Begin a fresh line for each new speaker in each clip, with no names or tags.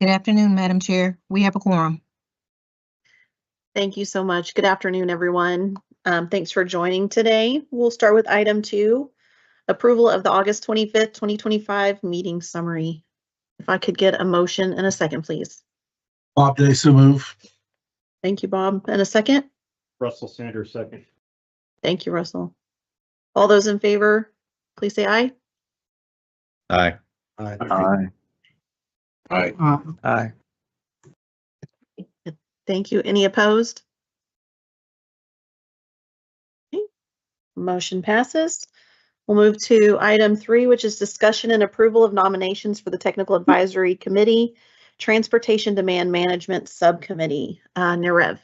Good afternoon, Madam Chair. We have a quorum.
Thank you so much. Good afternoon, everyone. Thanks for joining today. We'll start with item 2, approval of the August 25th, 2025 meeting summary. If I could get a motion and a second, please.
Bob Day, so move.
Thank you, Bob. And a second?
Russell Sanders, second.
Thank you, Russell. All those in favor, please say aye.
Aye.
Aye.
Aye.
Aye.
Aye.
Thank you. Any opposed? Okay. Motion passes. We'll move to item 3, which is discussion and approval of nominations for the Technical Advisory Committee, Transportation Demand Management Subcommittee. Narev.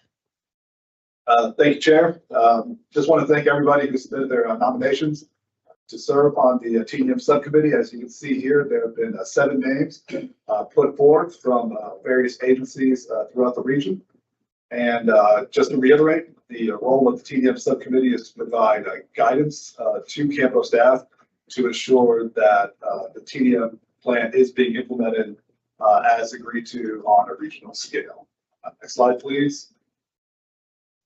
Thank you, Chair. Just want to thank everybody who submitted their nominations to serve on the TDM subcommittee. As you can see here, there have been 7 names put forth from various agencies throughout the region. And just to reiterate, the role of the TDM subcommittee is to provide guidance to CAMPO staff to ensure that the TDM plan is being implemented as agreed to on a regional scale. Next slide, please.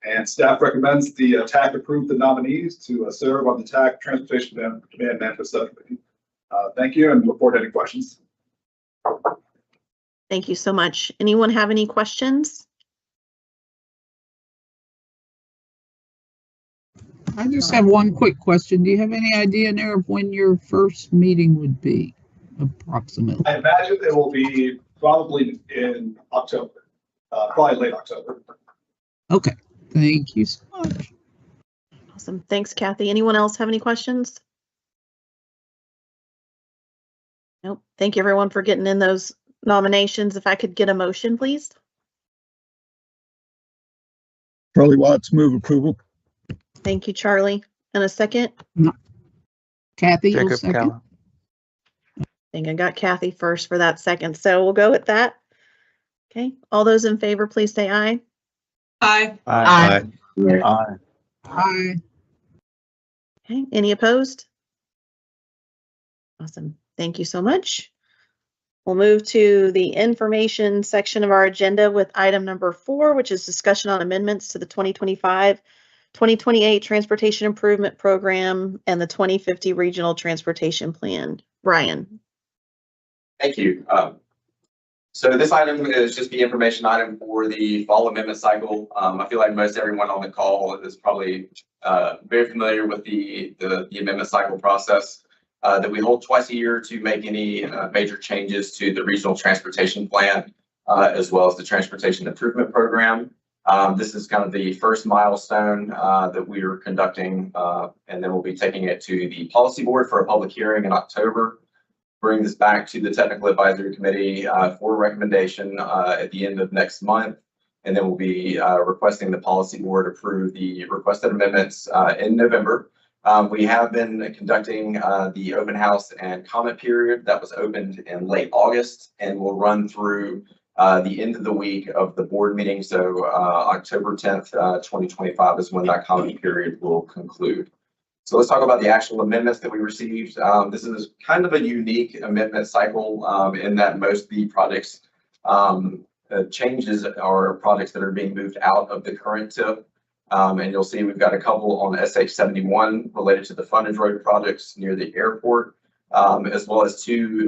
And staff recommends the TAC approve the nominees to serve on the TAC Transportation Demand Management Subcommittee. Thank you, and look forward to any questions.
Thank you so much. Anyone have any questions?
I just have one quick question. Do you have any idea, Nair, of when your first meeting would be, approximately?
I imagine it will be probably in October, probably late October.
Okay, thank you so much.
Awesome. Thanks, Kathy. Anyone else have any questions? Nope. Thank you, everyone, for getting in those nominations. If I could get a motion, please.
Charlie Watts, move approval.
Thank you, Charlie. And a second?
Kathy, you'll
Jacob
second?
Calla.
I think I got Kathy first for that second, so we'll go with that. Okay. All those in favor, please say aye.
Aye.
Aye. Aye.
Aye.
Okay. Any opposed? Awesome. Thank you so much. We'll move to the information section of our agenda with item number 4, which is discussion on amendments to the 2025-2028 Transportation Improvement Program and the 2050 Regional Transportation Plan. Brian.
Thank you. So this item is just the information item for the fall amendment cycle. I feel like most everyone on the call is probably very familiar with the amendment cycle process that we hold twice a year to make any major changes to the regional transportation plan, as well as the transportation improvement program. This is kind of the first milestone that we are conducting, and then we'll be taking it to the policy board for a public hearing in October. Bring this back to the technical advisory committee for recommendation at the end of next month, and then we'll be requesting the policy board approve the requested amendments in November. We have been conducting the open house and comment period that was opened in late August, and will run through the end of the week of the board meeting. So October 10th, 2025 is when that comment period will conclude. So let's talk about the actual amendments that we received. This is kind of a unique amendment cycle in that most of the projects changes are projects that are being moved out of the current TIP. And you'll see we've got a couple on SH71 related to the frontage road projects near the airport, as well as 2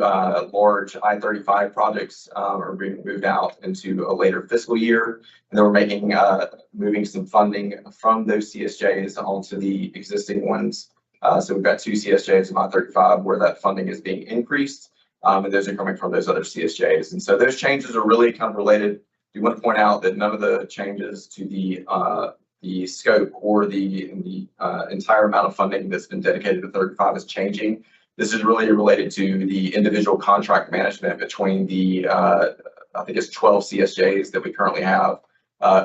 large I-35 projects are being moved out into a later fiscal year. And then we're making moving some funding from those CSJs onto the existing ones. So we've got 2 CSJs in I-35 where that funding is being increased, and those are coming from those other CSJs. And so those changes are really kind of related. We want to point out that none of the changes to the scope or the entire amount of funding that's been dedicated to 35 is changing. This is really related to the individual contract management between the, I think it's 12 CSJs that we currently have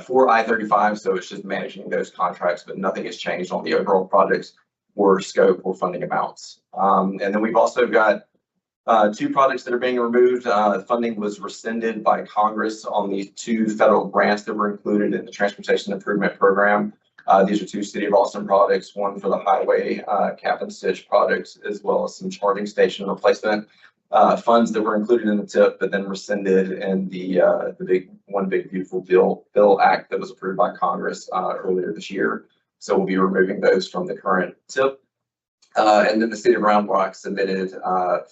for I-35. So it's just managing those contracts, but nothing has changed on the overall projects or scope or funding amounts. And then we've also got 2 projects that are being removed. Funding was rescinded by Congress on the 2 federal grants that were included in the Transportation Improvement Program. These are 2 City of Austin projects, one for the highway cap and stitch projects, as well as some charging station replacement. funds that were included in the TIP, but then rescinded in the big beautiful bill act that was approved by Congress earlier this year. So we'll be removing those from the current TIP. And then the city of Round Rock submitted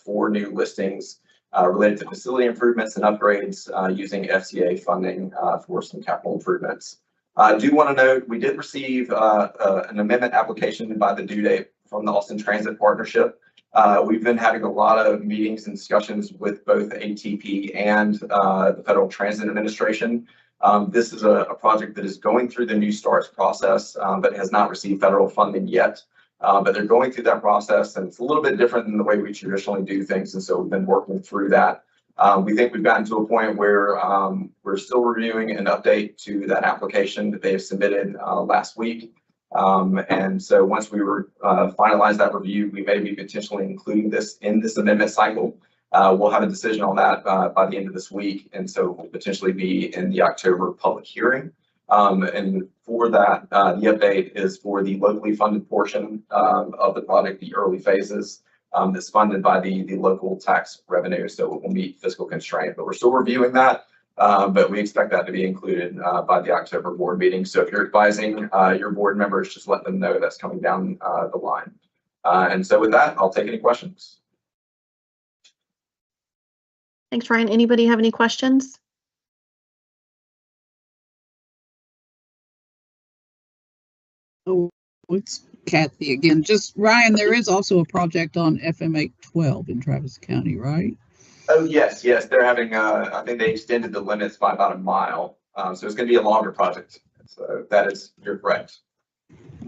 4 new listings related to facility improvements and upgrades using FCA funding for some capital improvements. I do want to note we did receive an amendment application by the due date from the Austin Transit Partnership. We've been having a lot of meetings and discussions with both ATP and the Federal Transit Administration. This is a project that is going through the New Starts process, but has not received federal funding yet. But they're going through that process, and it's a little bit different than the way we traditionally do things. And so we've been working through that. We think we've gotten to a point where we're still reviewing an update to that application that they have submitted last week. And so once we finalize that review, we may be potentially including this in this amendment cycle. We'll have a decision on that by the end of this week. And so we'll potentially be in the October public hearing. And for that, the update is for the locally funded portion of the project, the early phases, that's funded by the local tax revenue. So it will meet fiscal constraint, but we're still reviewing that. But we expect that to be included by the October board meeting. So if you're advising your board members, just let them know that's coming down the line. And so with that, I'll take any questions.
Thanks, Ryan. Anybody have any questions?
Oh, it's Kathy again. Just Ryan, there is also a project on FM 812 in Travis County, right?
Oh, yes. They're having, I think they extended the limits by about a mile. So it's going to be a longer project. So you're correct.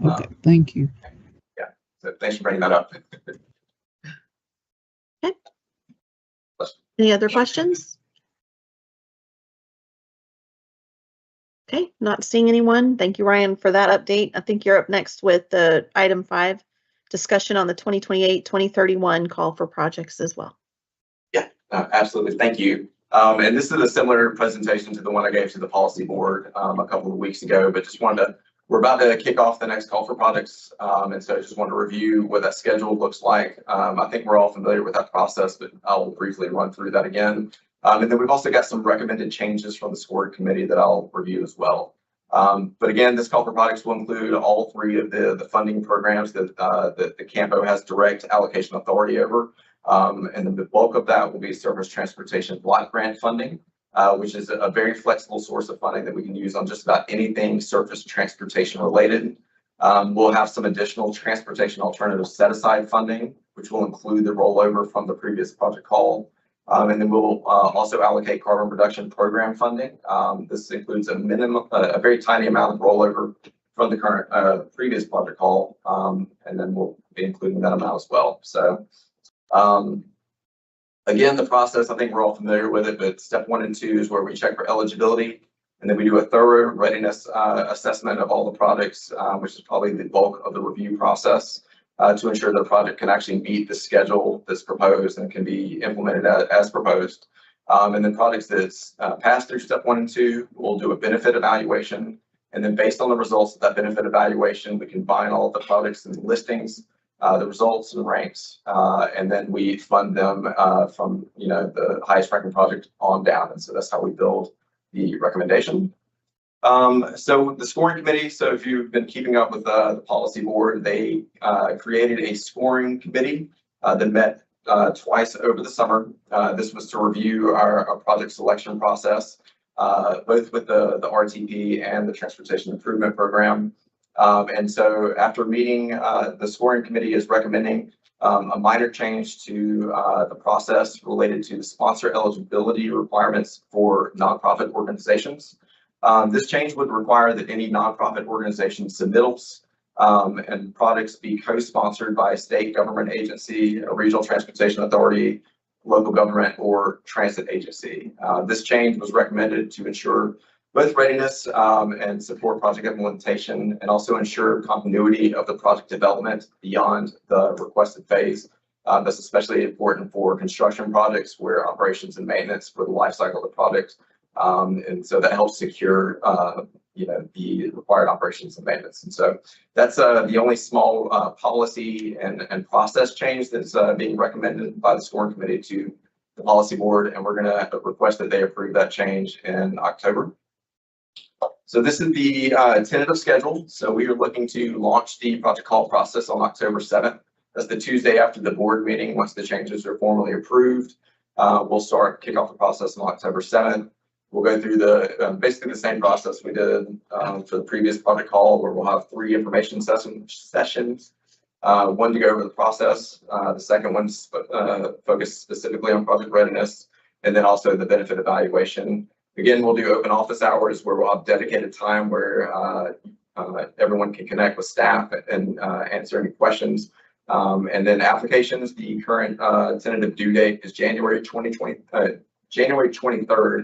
Okay, thank you.
Yeah. So thanks for bringing that up.
Okay. Any other questions? Okay, not seeing anyone. Thank you, Ryan, for that update. I think you're up next with the item 5, discussion on the 2028-2031 call for projects as well.
Yeah, absolutely. Thank you. And this is a similar presentation to the one I gave to the policy board a couple of weeks ago, but we're about to kick off the next call for projects. And so I just want to review what that schedule looks like. I think we're all familiar with that process, but I'll briefly run through that again. And then we've also got some recommended changes from the scoring committee that I'll review as well. But again, this call for projects will include all 3 of the funding programs that the CAMPO has direct allocation authority over. And then the bulk of that will be surface transportation block grant funding, which is a very flexible source of funding that we can use on just about anything surface transportation related. We'll have some additional transportation alternative set aside funding, which will include the rollover from the previous project call. And then we'll also allocate carbon reduction program funding. This includes a very tiny amount of rollover from the current previous project call. And then we'll be including that amount as well. So again, the process, I think we're all familiar with it, but step 1 and 2 is where we check for eligibility. And then we do a thorough readiness assessment of all the projects, which is probably the bulk of the review process. To ensure the project can actually meet the schedule that's proposed and can be implemented as proposed. And then projects that's passed through step 1 and 2, we'll do a benefit evaluation. And then based on the results of that benefit evaluation, we combine all of the projects and listings, the results and ranks, and then we fund them from the highest ranking project on down. And so that's how we build the recommendation. So the scoring committee, so if you've been keeping up with the policy board, they created a scoring committee that met twice over the summer. This was to review our project selection process, both with the RTP and the Transportation Improvement Program. And so after meeting, the scoring committee is recommending a minor change to the process related to the sponsor eligibility requirements for nonprofit organizations. This change would require that any nonprofit organization submittals and projects be co-sponsored by a state government agency, a regional transportation authority, local government, or transit agency. This change was recommended to ensure both readiness and support project implementation, and also ensure continuity of the project development beyond the requested phase. That's especially important for construction projects where operations and maintenance for the life cycle of the project. And so that helps secure, the required operations and maintenance. And so that's the only small policy and process change that's being recommended by the scoring committee to the policy board, and we're going to request that they approve that change in October. So this is the tentative schedule. So we are looking to launch the project call process on October 7th. That's the Tuesday after the board meeting. Once the changes are formally approved, we'll kick off the process on October 7th. We'll go through the basically the same process we did for the previous project call, where we'll have 3 information sessions. One to go over the process, the second one's focused specifically on project readiness, and then also the benefit evaluation. Again, we'll do open office hours where we'll have dedicated time where everyone can connect with staff and answer any questions. And then applications, the current tentative due date is January 23rd,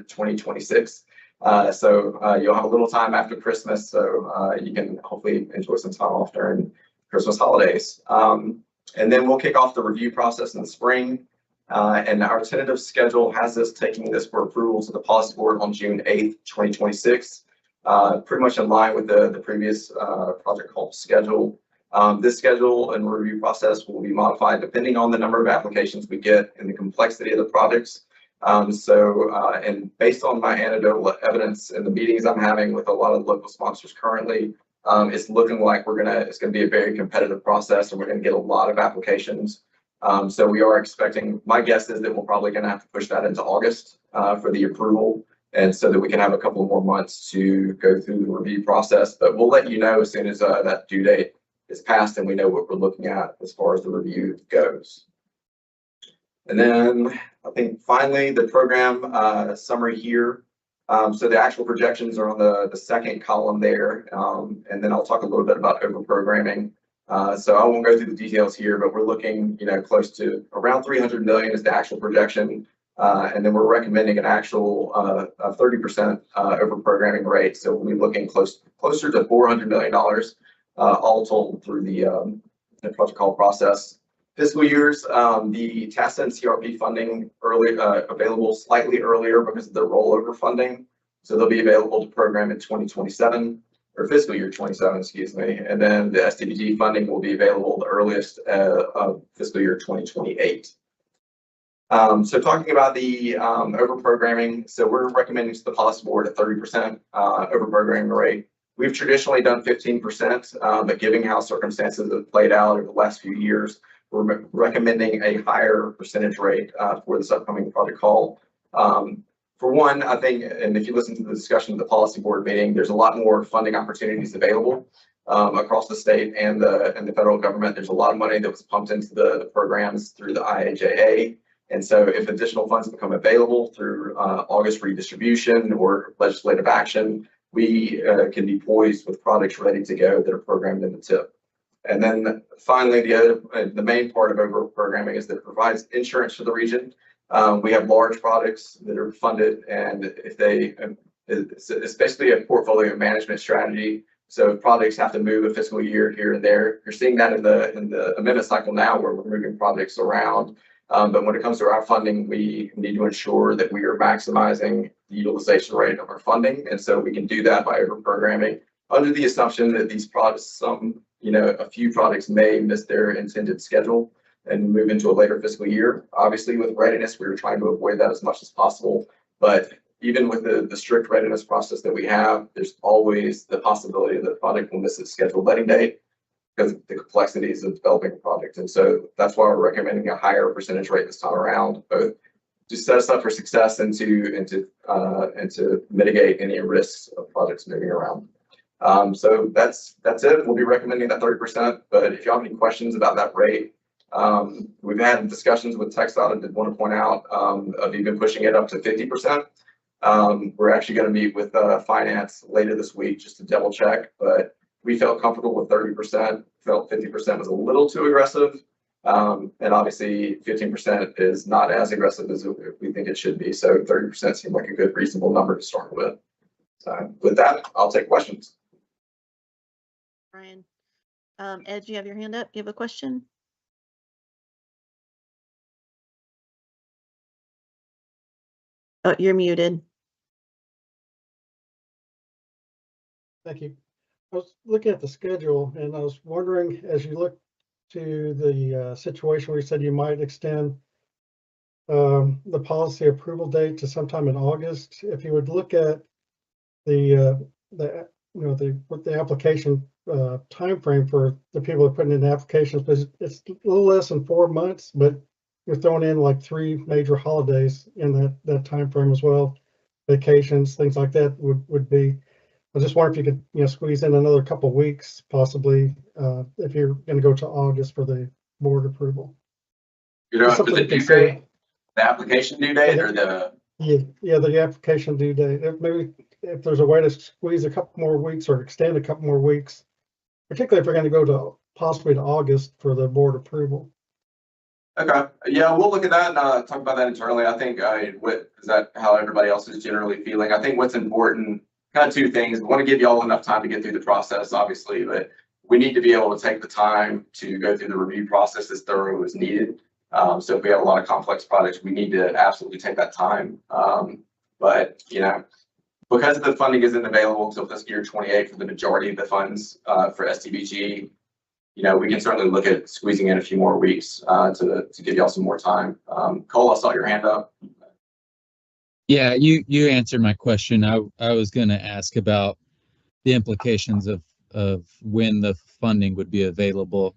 2026. So you'll have a little time after Christmas, so you can hopefully enjoy some time off during Christmas holidays. And then we'll kick off the review process in the spring. And our tentative schedule has us taking this for approval to the policy board on June 8th, 2026. Pretty much in line with the previous project call schedule. This schedule and review process will be modified depending on the number of applications we get and the complexity of the projects. And based on my anecdotal evidence and the meetings I'm having with a lot of local sponsors currently, it's looking like it's gonna be a very competitive process, and we're gonna get a lot of applications. So we are expecting, my guess is that we're probably gonna have to push that into August for the approval, and so that we can have a couple more months to go through the review process. But we'll let you know as soon as that due date is passed and we know what we're looking at as far as the review goes. And then I think finally the program summary here. So the actual projections are on the second column there, and then I'll talk a little bit about over programming. So I won't go through the details here, but we're looking, close to around 300 million is the actual projection. And then we're recommending an actual 30% over programming rate. So we'll be looking closer to $400 million all told through the project call process. Fiscal years, the TASA and CRP funding available slightly earlier because of the rollover funding. So they'll be available to program in 2027. Or fiscal year 27, excuse me, and then the SDBG funding will be available the earliest of fiscal year 2028. So talking about the over programming, so we're recommending to the policy board a 30% over programming rate. We've traditionally done 15%, but given how circumstances have played out over the last few years, we're recommending a higher percentage rate for this upcoming project call. For one, I think, and if you listen to the discussion of the policy board meeting, there's a lot more funding opportunities available across the state and the federal government. There's a lot of money that was pumped into the programs through the IIJA. And so if additional funds become available through August redistribution or legislative action, we can be poised with projects ready to go that are programmed in the TIP. And then finally, the main part of over programming is that it provides insurance for the region. We have large projects that are funded, and it's basically a portfolio management strategy. So if projects have to move a fiscal year here and there, you're seeing that in the amendment cycle now, where we're moving projects around. But when it comes to our funding, we need to ensure that we are maximizing the utilization rate of our funding, and so we can do that by over programming under the assumption that these projects, a few projects may miss their intended schedule and move into a later fiscal year. Obviously, with readiness, we were trying to avoid that as much as possible. But even with the strict readiness process that we have, there's always the possibility that the project will miss its scheduled letting date because of the complexities of developing a project. And so that's why we're recommending a higher percentage rate this time around, both to set us up for success and to mitigate any risks of projects moving around. So that's it. We'll be recommending that 30%. But if you have any questions about that rate, we've had discussions with TxDOT. I did want to point out of even pushing it up to 50%. We're actually going to meet with finance later this week just to double check, but we felt comfortable with 30%, felt 50% was a little too aggressive. And obviously 15% is not as aggressive as we think it should be. So 30% seemed like a good, reasonable number to start with. So with that, I'll take questions.
Brian, Ed, you have your hand up? You have a question? Oh, you're muted.
Thank you. I was looking at the schedule and I was wondering, as you look to the situation where you said you might extend the policy approval date to sometime in August. If you would look at the what the application timeframe for the people who are putting in applications, but it's a little less than 4 months, but you're throwing in like 3 major holidays in that timeframe as well. Vacations, things like that would be. I just wonder if you could, squeeze in another couple weeks, possibly, if you're going to go to August for the board approval.
You're doing for
Something
the
to
due
consider.
date, the application due date, or the,
Yeah, the application due date. Maybe if there's a way to squeeze a couple more weeks or extend a couple more weeks, particularly if we're going to go to possibly to August for the board approval.
okay, yeah, we'll look at that and talk about that internally. I think, is that how everybody else is generally feeling? I think what's important, kind of 2 things. We want to give you all enough time to get through the process, obviously, but we need to be able to take the time to go through the review process as thorough as needed. So if we have a lot of complex projects, we need to absolutely take that time. But, because the funding isn't available until fiscal year 28 for the majority of the funds for STBG, we can certainly look at squeezing in a few more weeks to give y'all some more time. Cole, I saw your hand up.
Yeah, you answered my question. I was going to ask about the implications of when the funding would be available.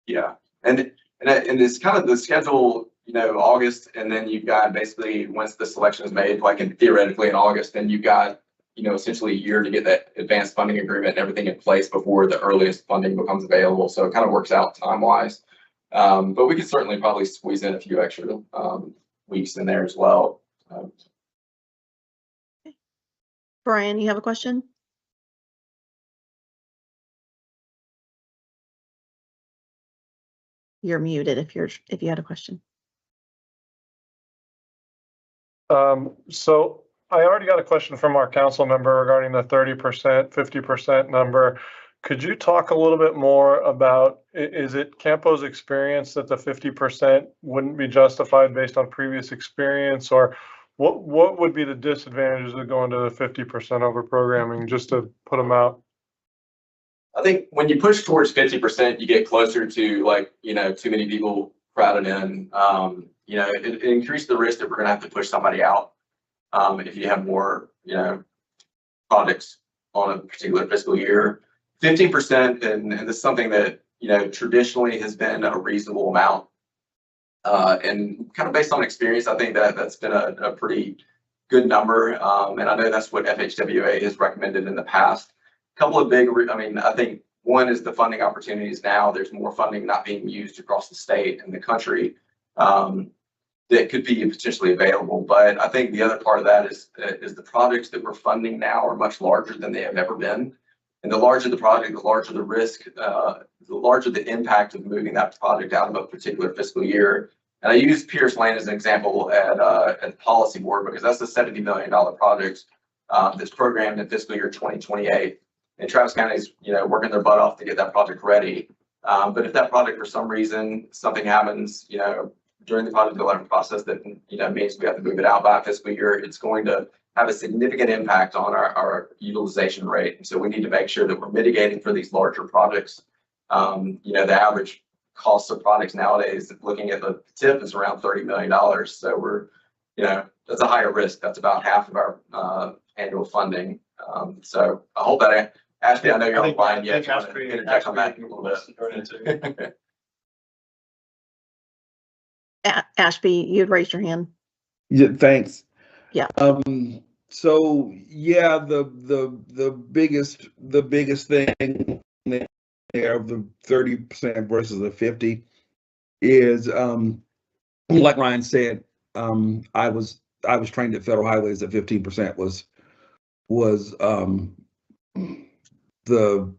Yeah, and it's kind of the schedule, August, and then you've got basically once the selection is made, theoretically in August, then you've got, essentially a year to get that advanced funding agreement and everything in place before the earliest funding becomes available. So it kind of works out time-wise. But we could certainly probably squeeze in a few extra weeks in there as well.
Brian, you have a question? You're muted if you had a question.
So I already got a question from our council member regarding the 30%, 50% number. Could you talk a little bit more about, is it CAMPO's experience that the 50% wouldn't be justified based on previous experience, or what would be the disadvantages of going to the 50% over programming, just to put them out?
I think when you push towards 50%, you get closer to too many people crowded in. It increases the risk that we're going to have to push somebody out if you have more, projects on a particular fiscal year. 15%, and this is something that traditionally has been a reasonable amount, and kind of based on experience, I think that's been a pretty good number, and I know that's what FHWA has recommended in the past. A couple of big, I think one is the funding opportunities now. There's more funding not being used across the state and the country that could be potentially available. But I think the other part of that is the projects that we're funding now are much larger than they have ever been. And the larger the project, the larger the risk, the larger the impact of moving that project out of a particular fiscal year. And I use Pierce Lane as an example at the policy board because that's a $70 million project that's programmed in fiscal year 2028. And Travis County is, working their butt off to get that project ready. But if that project, for some reason, something happens, during the project development process that, means we have to move it out by a fiscal year, it's going to have a significant impact on our utilization rate. And so we need to make sure that we're mitigating for these larger projects. The average cost of projects nowadays, looking at the tip, is around $30 million. So we're, that's a higher risk. That's about half of our annual funding. So I hope that, Ashby, I know you're on the line yet. You want to interject on that a little bit?
Ashby, you'd raised your hand.
Yeah, thanks.
Yeah.
So yeah, the biggest thing there of the 30% versus the 50 is like Ryan said, I was trained at Federal Highways that 15% was the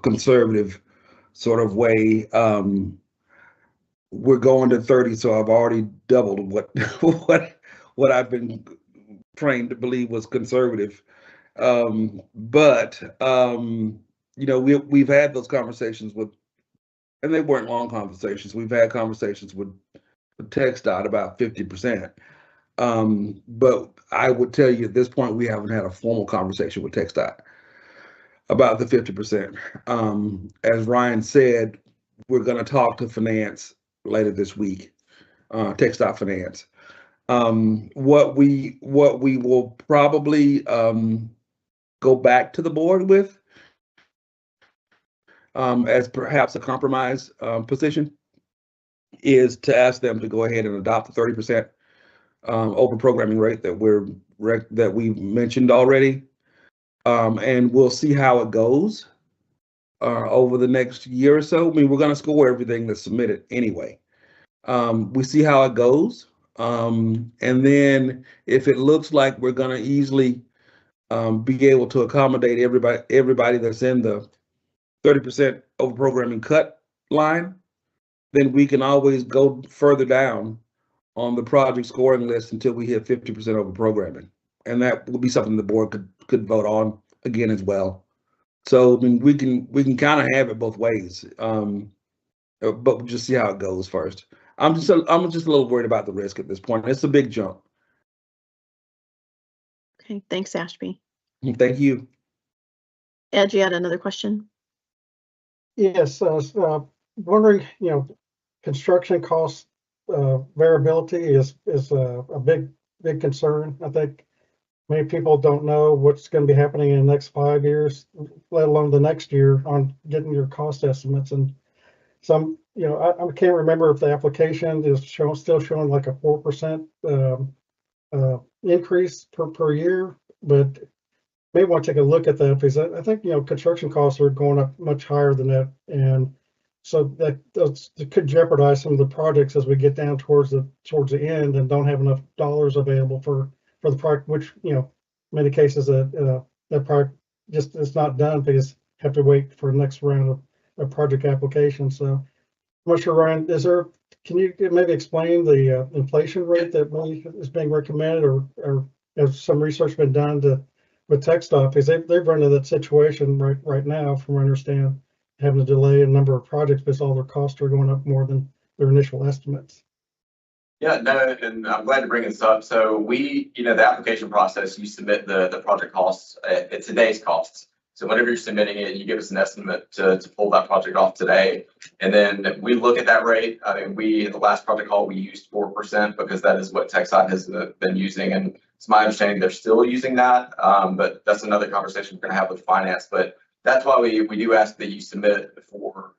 conservative sort of way. We're going to 30, so I've already doubled what I've been trained to believe was conservative. But we've had those conversations with, and they weren't long conversations. We've had conversations with TxDOT about 50%. But I would tell you at this point, we haven't had a formal conversation with TxDOT about the 50%. As Ryan said, we're going to talk to finance later this week TxDOT Finance. What we will probably go back to the board with as perhaps a compromise position is to ask them to go ahead and adopt the 30% over programming rate that we've mentioned already. And we'll see how it goes over the next year or so. I mean, we're going to score everything that's submitted anyway. We see how it goes. And then if it looks like we're going to easily be able to accommodate everybody that's in the 30% over programming cut line, then we can always go further down on the project scoring list until we hit 50% over programming. And that will be something the board could vote on again as well. So I mean, we can kind of have it both ways, but we'll just see how it goes first. I'm just a little worried about the risk at this point. It's a big jump.
Okay, thanks, Ashby.
Thank you.
Ed, you had another question?
Yes, wondering, construction cost variability is a big concern. I think many people don't know what's going to be happening in the next 5 years, let alone the next year, on getting your cost estimates. And some, I can't remember if the application is still showing like a 4% increase per year, but may want to take a look at that, because I think, construction costs are going up much higher than that. And so that could jeopardize some of the projects as we get down towards the end and don't have enough dollars available for the project, which, many cases that project just is not done because have to wait for the next round of project applications. So I'm not sure, Ryan, can you maybe explain the inflation rate that is being recommended, or has some research been done with TxDOT, because they've run into that situation right now, from what I understand, having to delay a number of projects because all their costs are going up more than their initial estimates.
Yeah, no, and I'm glad to bring this up. So the application process, you submit the project costs at today's costs. So whenever you're submitting it, you give us an estimate to pull that project off today. And then we look at that rate. I mean, in the last project call, we used 4% because that is what TxDOT has been using. And it's my understanding they're still using that. But that's another conversation we're going to have with finance. But that's why we do ask that you submit for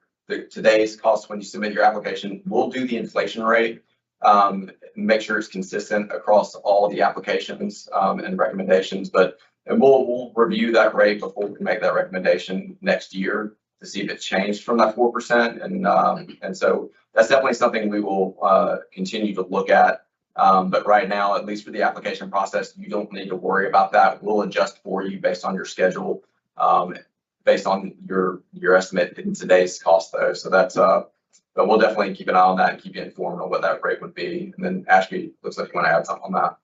today's cost when you submit your application. We'll do the inflation rate, make sure it's consistent across all the applications and recommendations. And we'll review that rate before we make that recommendation next year to see if it's changed from that 4%. And so that's definitely something we will continue to look at. But right now, at least for the application process, you don't need to worry about that. We'll adjust for you based on your schedule, based on your estimate in today's cost, though. So that's but we'll definitely keep an eye on that and keep you informed on what that rate would be. And then Ashby, looks like you want to add something on that.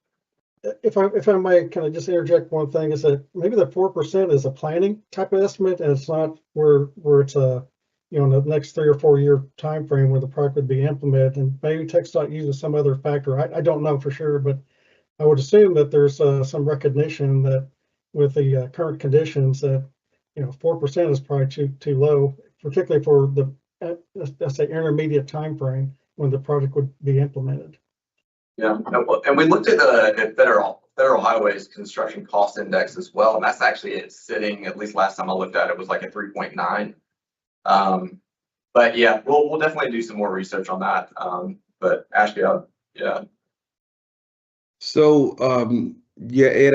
If I might, can I just interject one thing? Is that maybe the 4% is a planning type of estimate, and it's not where it's in the next 3 or 4 year time frame where the project would be implemented. And maybe TxDOT uses some other factor. I don't know for sure, but I would assume that there's some recognition that with the current conditions that 4% is probably too low, particularly for the let's say intermediate time frame when the project would be implemented.
Yeah, and we looked at the federal highways construction cost index as well, and that's actually it's sitting, at least last time I looked at it, was like a 3.9. But yeah, we'll definitely do some more research on that. But Ashby, yeah.
So yeah, Ed,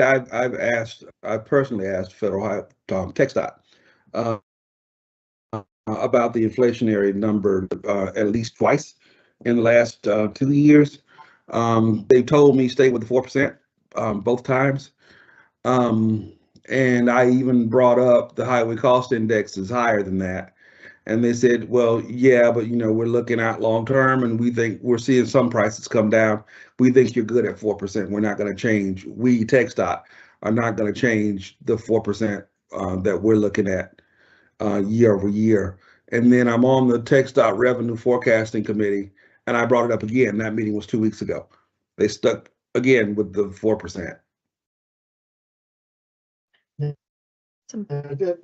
I've personally asked federal TxDOT about the inflationary number at least twice in the last 2 years. They told me stay with the 4% both times. And I even brought up the highway cost index is higher than that. And they said, well, yeah, but we're looking at long term and we think we're seeing some prices come down. We think you're good at 4%. We're not going to change. We, TxDOT, are not going to change the 4% that we're looking at year over year. And then I'm on the TxDOT Revenue Forecasting Committee, and I brought it up again. That meeting was 2 weeks ago. They stuck again with the 4%.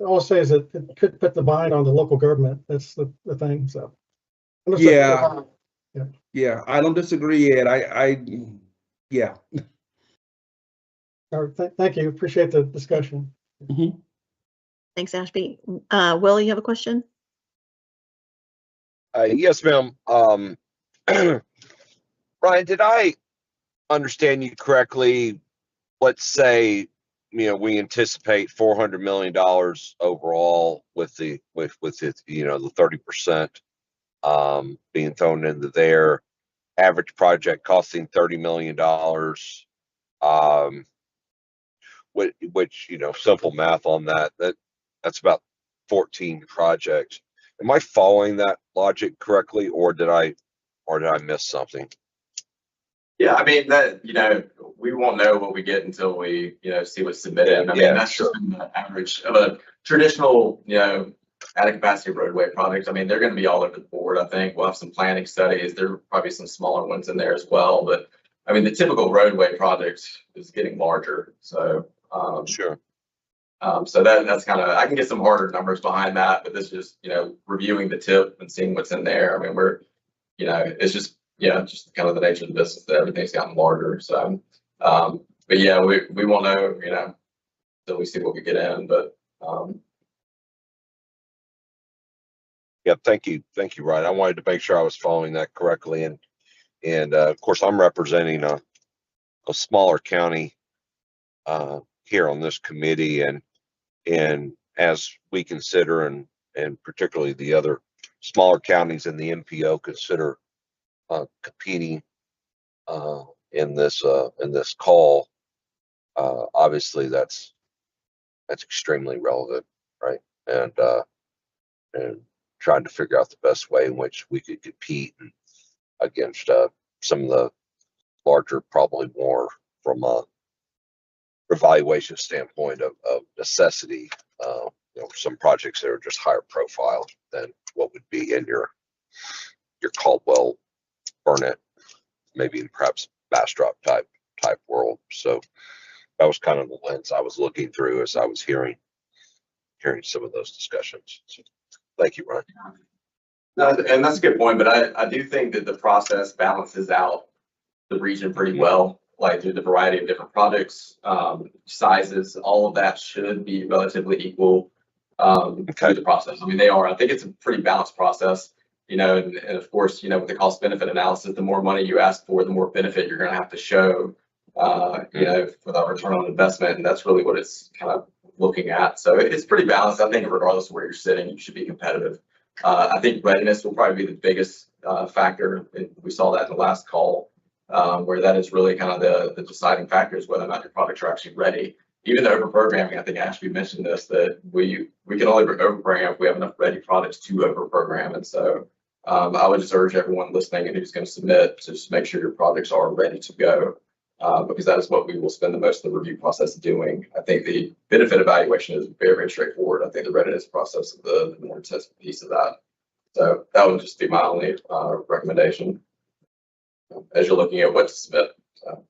All I'll say is that it could put the bind on the local government. That's the thing. So
Yeah, Yeah, I don't disagree, Ed. Yeah.
All right, thank you. Appreciate the discussion.
Thanks, Ashby. Will, you have a question?
Yes, ma'am. Ryan, did I understand you correctly? Let's say, we anticipate $400 million overall with the 30% being thrown into there. Average project costing $30 million. Which simple math on that's about 14 projects. Am I following that logic correctly, or did I miss something?
Yeah, I mean we won't know what we get until we, see what's submitted. I mean, that's just been the average of a traditional, added capacity roadway project. I mean, they're going to be all over the board. I think we'll have some planning studies. There are probably some smaller ones in there as well. But I mean, the typical roadway project is getting larger. So
Sure.
So that's kind of, I can get some harder numbers behind that, but this is just, reviewing the tip and seeing what's in there. I mean, we're, it's just, just kind of the nature of the business that everything's gotten larger. So, but yeah, we won't know, until we see what we get in, but,
Yeah, thank you, Ryan. I wanted to make sure I was following that correctly, and of course, I'm representing a smaller county here on this committee, and as we consider, and particularly the other smaller counties in the MPO consider competing in this call, obviously that's extremely relevant, right? And trying to figure out the best way in which we could compete against some of the larger, probably more from a evaluation standpoint of necessity, some projects that are just higher profile than what would be in your Caldwell, Burnett, maybe perhaps Bastrop type world. So that was kind of the lens I was looking through as I was hearing some of those discussions. So thank you, Ryan.
no, and that's a good point, but I do think that the process balances out the region pretty well, like through the variety of different projects, sizes, all of that should be relatively equal through the process. I mean, I think it's a pretty balanced process, and of course, with the cost benefit analysis, the more money you ask for, the more benefit you're going to have to show, for that return on investment. And that's really what it's kind of looking at. So it's pretty balanced. I think regardless of where you're sitting, you should be competitive. I think readiness will probably be the biggest factor. We saw that in the last call. Where that is really kind of the deciding factor is whether or not your products are actually ready. Even the over-programming, I think Ashby mentioned this, that we can only over-program if we have enough ready products to over-program. And so I would just urge everyone listening and who's going to submit to just make sure your projects are ready to go, because that is what we will spend the most of the review process doing. I think the benefit evaluation is very, very straightforward. I think the readiness process is the more intense piece of that. So that would just be my only recommendation as you're looking at what to submit. So.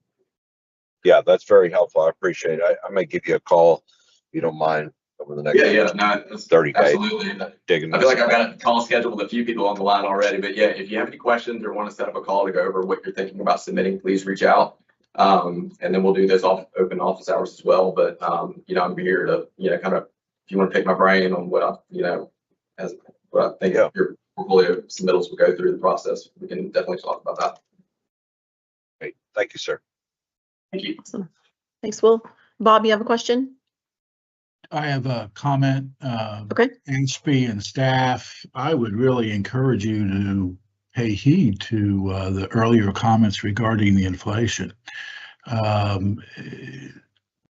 Yeah, that's very helpful. I appreciate it. I may give you a call if you don't mind over the next 30 days.
Absolutely. I feel like I've got a call scheduled with a few people on the line already, but yeah, if you have any questions or want to set up a call to go over what you're thinking about submitting, please reach out. And then we'll do this open office hours as well. But I'm here to kind of, if you want to pick my brain on what I think your portfolio submittals will go through the process, we can definitely talk about that.
Great. Thank you, sir.
Thank you.
Awesome. Thanks, Will. Bob, you have a question?
I have a comment.
Okay.
Ashby and staff, I would really encourage you to pay heed to the earlier comments regarding the inflation.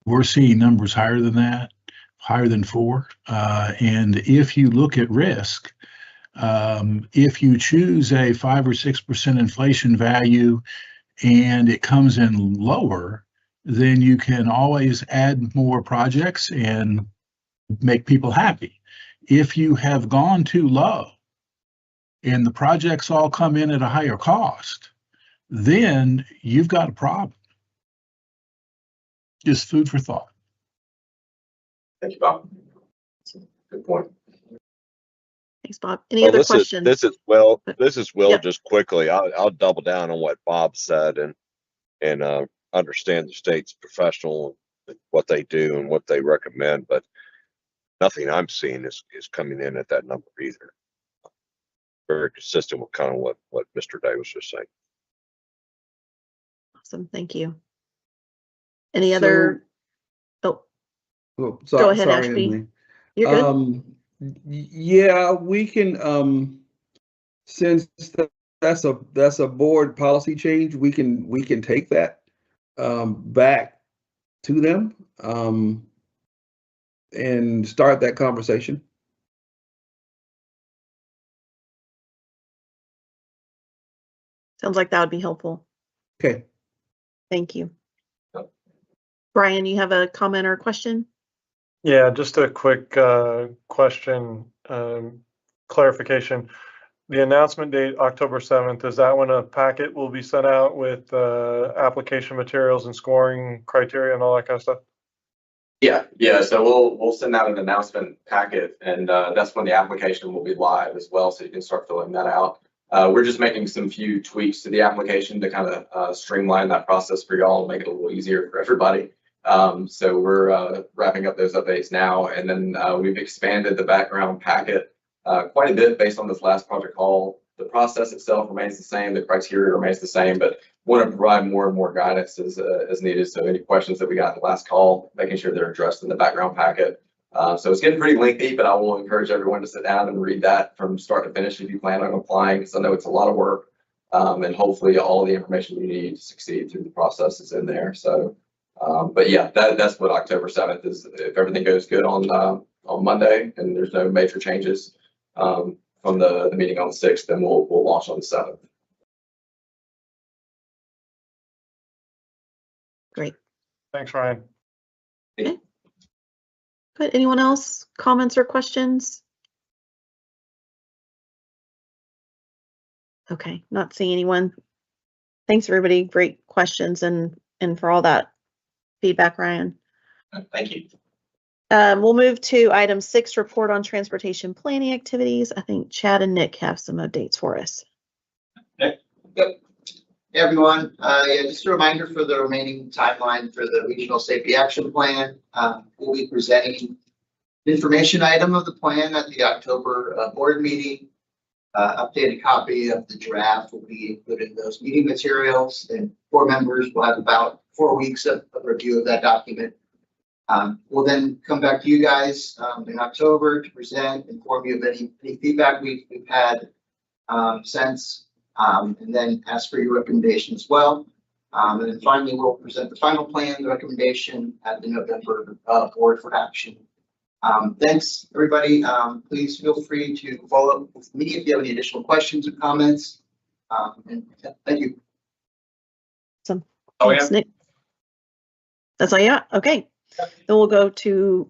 We're seeing numbers higher than that, higher than 4. And if you look at risk, if you choose a 5 or 6% inflation value and it comes in lower, then you can always add more projects and make people happy. If you have gone too low and the projects all come in at a higher cost, then you've got a problem. Just food for thought.
Thank you, Bob. Good point.
Thanks, Bob. Any
Well,
other questions?
This is Will.
But-
This is Will.
Yep.
Just quickly, I'll double down on what Bob said and understand the state's professional, what they do and what they recommend, but nothing I'm seeing is coming in at that number either. Very consistent with kind of what Mr. Davis was saying.
Awesome, thank you. Any other? Oh,
Oh,
Go ahead,
sorry,
Ashby.
Emily.
you're good.
Yeah, we can, since that's a board policy change, we can take that back to them and start that conversation.
Sounds like that would be helpful.
Okay.
Thank you. Brian, you have a comment or a question?
Yeah, just a quick question, clarification. The announcement date, October 7th, is that when a packet will be sent out with application materials and scoring criteria and all that kind of stuff?
Yeah. So we'll send out an announcement packet, and that's when the application will be live as well, so you can start filling that out. We're just making some few tweaks to the application to kind of streamline that process for y'all and make it a little easier for everybody. So we're wrapping up those updates now, and then we've expanded the background packet quite a bit based on this last project call. The process itself remains the same, the criteria remains the same, but want to provide more and more guidance as needed. So any questions that we got in the last call, making sure they're addressed in the background packet. So it's getting pretty lengthy, but I will encourage everyone to sit down and read that from start to finish if you plan on applying, because I know it's a lot of work. And hopefully all the information you need to succeed through the process is in there. So, but yeah, that's what October 7th is. If everything goes good on Monday and there's no major changes from the meeting on the 6th, then we'll launch on the 7th.
Great.
Thanks, Ryan.
Okay. Good. Anyone else? Comments or questions? Okay, not seeing anyone. Thanks, everybody. Great questions and for all that feedback, Ryan.
Thank you.
We'll move to item 6, report on transportation planning activities. I think Chad and Nick have some updates for us.
Yep. Hey everyone, yeah, just a reminder for the remaining timeline for the Regional Safety Action Plan. We'll be presenting an information item of the plan at the October board meeting. Updated copy of the draft will be included in those meeting materials, and board members will have about 4 weeks of review of that document. We'll then come back to you guys in October to present, inform you of any feedback we've had since. And then ask for your recommendation as well. And then finally, we'll present the final plan, the recommendation at the November board for action. Thanks, everybody. Please feel free to follow up with me if you have any additional questions or comments. And thank you.
Awesome.
Oh,
Thanks, Nick. That's all you got? Okay. Then we'll go to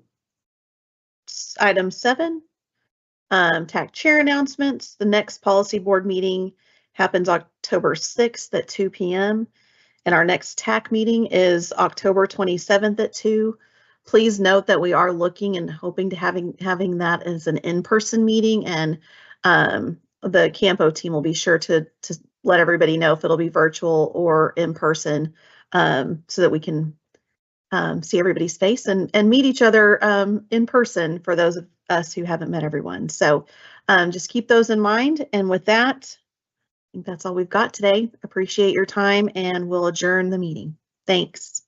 item 7, TAC chair announcements. The next policy board meeting happens October 6th at 2 p.m. And our next TAC meeting is October 27th at 2. Please note that we are looking and hoping to having that as an in-person meeting, and the CAMPO team will be sure to let everybody know if it'll be virtual or in person, so that we can see everybody's face and meet each other in person for those of us who haven't met everyone. So just keep those in mind. And with that, I think that's all we've got today. Appreciate your time, and we'll adjourn the meeting. Thanks.